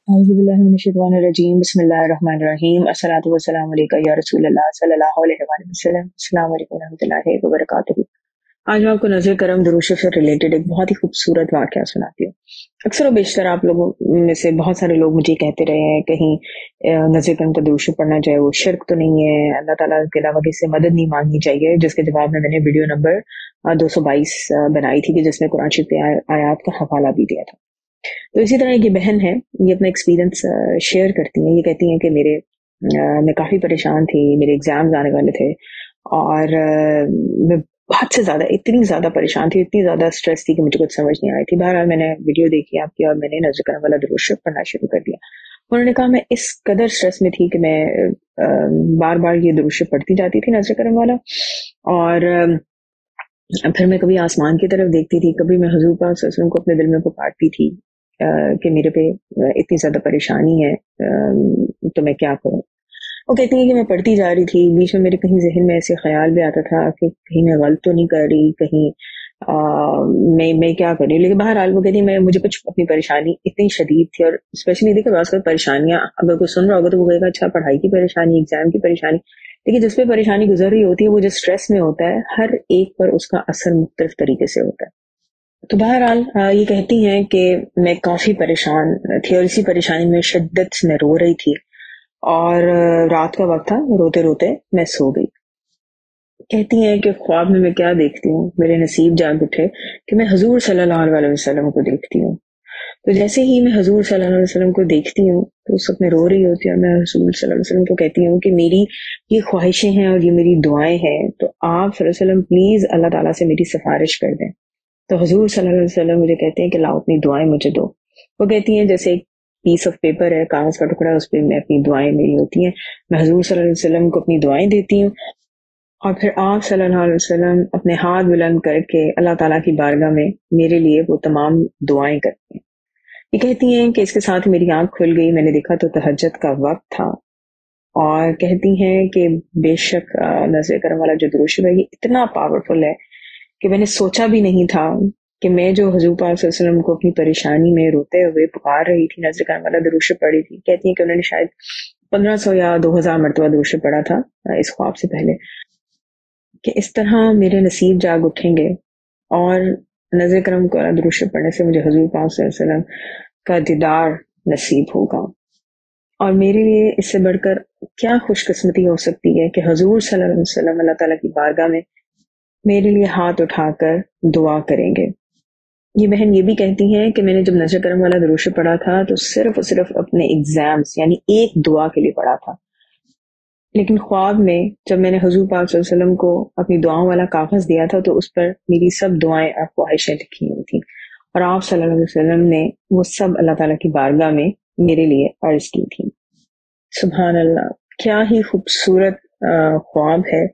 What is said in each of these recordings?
औज़ुबिल्लाहिमिनश्शैतानिर्रजीम बिस्मिल्लाहिर्रहमानिर्रहीम अस्सलातु वस्सलामु अलैका या रसूलल्लाह सल्लल्लाहु अलैहि वसल्लम। अस्सलामु अलैकुम रहमतुल्लाहि व बरकातुहू। आज मैं आपको नज़र करम दुरूद से रिलेटेड एक बहुत ही खूबसूरत वाक़या सुनाती हूँ। अक्सर व बेशतर आप लोगों में से बहुत सारे लोग मुझे कहते रहे हैं कहीं नज़र करम का दुरूद पढ़ना चाहिए, वो शिर्क तो नहीं है, अल्लाह ताला के अलावा किसी से मदद नहीं मांगनी चाहिए, जिसके जवाब में मैंने वीडियो नंबर 222 बनाई थी कि जिसमें कुरान शरीफ के आयात का हवाला भी दिया था। तो इसी तरह की बहन है, ये अपना एक्सपीरियंस शेयर करती हैं। ये कहती हैं कि मैं काफ़ी परेशान थी, मेरे एग्ज़ाम्स आने वाले थे और मैं हद से ज़्यादा, इतनी ज़्यादा परेशान थी, इतनी ज़्यादा स्ट्रेस थी कि मुझे कुछ समझ नहीं आ रही थी। बहरहाल मैंने वीडियो देखी आपकी और मैंने नज़र करम वाला दुरूद शरीफ पढ़ना शुरू कर दिया। उन्होंने कहा मैं इस कदर स्ट्रेस में थी कि मैं बार बार ये दुरूद शरीफ पढ़ती जाती थी नज़र करम वाला, और फिर मैं कभी आसमान की तरफ देखती थी, कभी मैं हुजूर पाक सल्लल्लाहु अलैहि वसल्लम को अपने दिल में पुकारती थी कि मेरे पे इतनी ज़्यादा परेशानी है, तो मैं क्या करूं। वो कहती है कि मैं पढ़ती जा रही थी, बीच में मेरे कहीं जहन में ऐसे ख्याल भी आता था कि कहीं मैं गलत तो नहीं कर रही, कहीं मैं क्या कर रही हूँ। लेकिन बहरहाल वो कहती है मुझे कुछ अपनी परेशानी इतनी शदीद थी, और स्पेशली देखिए आजकल परेशानियां, अगर कोई सुन रहा होगा तो वो कहेगा अच्छा पढ़ाई की परेशानी, एग्जाम की परेशानी, लेकिन जिस पे परेशानी गुजर रही होती है वो जो स्ट्रेस में होता है, हर एक पर उसका असर मुख्तलिफ तरीके से होता है। तो बहरहाल ये कहती हैं कि मैं काफ़ी परेशान थी और इसी परेशानी में शिद्दत से मैं रो रही थी, और रात का वक्त था, रोते रोते मैं सो गई। कहती हैं कि ख्वाब में मैं क्या देखती हूँ, मेरे नसीब जाग उठे कि मैं हुजूर सल्लल्लाहु अलैहि वसल्लम को देखती हूँ। तो जैसे ही मैं हुजूर सल्लल्लाहु अलैहि वसल्लम को देखती हूँ तो उस वक्त मैं रो रही होती हूँ, मैं हुजूर सल्लल्लाहु अलैहि वसल्लम को कहती हूँ कि मेरी ये ख्वाहिशें हैं और ये मेरी दुआएं हैं, तो आप सल्लल्लाहु अलैहि वसल्लम प्लीज अल्लाह ताला से मेरी सिफारिश कर दें। तो हुजूर सल्लल्लाहु अलैहि वसल्लम मुझे कहते हैं कि लाओ अपनी दुआएं मुझे दो। वो कहती हैं जैसे एक पीस ऑफ पेपर है, कागज का टुकड़ा, उस पर मैं अपनी दुआएं मेरी होती हैं, मैं हुजूर सल्लल्लाहु अलैहि वसल्लम को अपनी दुआएं देती हूँ, और फिर आप सल्लल्लाहु अलैहि वसल्लम अपने हाथ बुलंद करके अल्लाह ताला की बारगाह में मेरे लिए वो तमाम दुआएं करते हैं। ये कहती हैं कि इसके साथ मेरी आंख खुल गई, मैंने देखा तो तहज्जुद का वक्त था, और कहती हैं कि बेशक नज़र करम वाला जो दुरूद शरीफ है ये इतना पावरफुल है कि मैंने सोचा भी नहीं था कि मैं जो हुजूर पाक सल्लल्लाहु अलैहि वसल्लम को अपनी परेशानी में रोते हुए पुकार रही थी, नज़र करम वाला दुरूद शरीफ पढ़ी थी। कहती हैं कि उन्होंने शायद 1500 या 2000 मरतबा दुरूद शरीफ पढ़ा था इस ख्वाब से पहले, कि इस तरह मेरे नसीब जाग उठेंगे और नज़र करम वाला दुरूद शरीफ पढ़ने से मुझे हुजूर पाक सल्लल्लाहु अलैहि वसल्लम का दीदार नसीब होगा। और मेरे लिए इससे बढ़कर क्या खुशकिस्मती हो सकती है कि हुजूर सल्लल्लाहु अलैहि वसल्लम अल्लाह ताला की बारगाह में मेरे लिए हाथ उठाकर दुआ करेंगे। ये बहन ये भी कहती हैं कि मैंने जब नज़र करम वाला दुरूद शरीफ पढ़ा था तो सिर्फ और सिर्फ अपने एग्जाम्स यानी एक दुआ के लिए पढ़ा था, लेकिन ख्वाब में जब मैंने हुजूर पाक सल्लल्लाहु अलैहि वसल्लम को अपनी दुआओं वाला कागज दिया था तो उस पर मेरी सब दुआएं और ख्वाहिशें लिखी हुई थी, और आप सल्लल्लाहु अलैहि वसल्लम ने वो सब अल्लाह ताला की बारगाह में मेरे लिए अर्ज की थी। सुभान अल्लाह, क्या ही खूबसूरत ख्वाब है।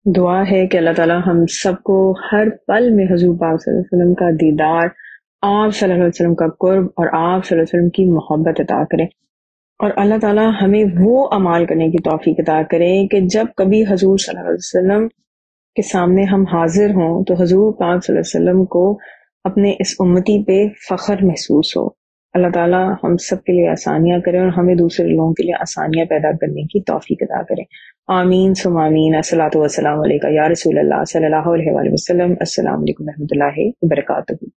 दुआ है कि अल्लाह ताला हम सबको हर पल में हुजूर पाक सल्लल्लाहु अलैहि वसल्लम का दीदार, आप सल्लल्लाहु अलैहि वसल्लम का कुर्ब और आप सल्लल्लाहु अलैहि वसल्लम की मोहब्बत अता करें, और अल्लाह ताला हमें वो अमाल करने की तौफीक अता करें कि जब कभी हुजूर सल्लल्लाहु अलैहि वसल्लम के सामने हम हाजिर हों तो हुजूर पाक सल्लल्लाहु अलैहि वसल्लम को अपने इस उम्मती पे फख्र महसूस हो। अल्लाह ताला हम सब के लिए आसानियां करें और हमें दूसरे लोगों के लिए आसानियां पैदा करने की तौफीक अता करें। आमीन सुम आमीन। अस्सलातु वस्सलामु अलैका या रसूलल्लाह सल्लल्लाहु अलैहि वसल्लम। अस्सलामु अलैकुम रहमतुल्लाहि व बरकातुहू।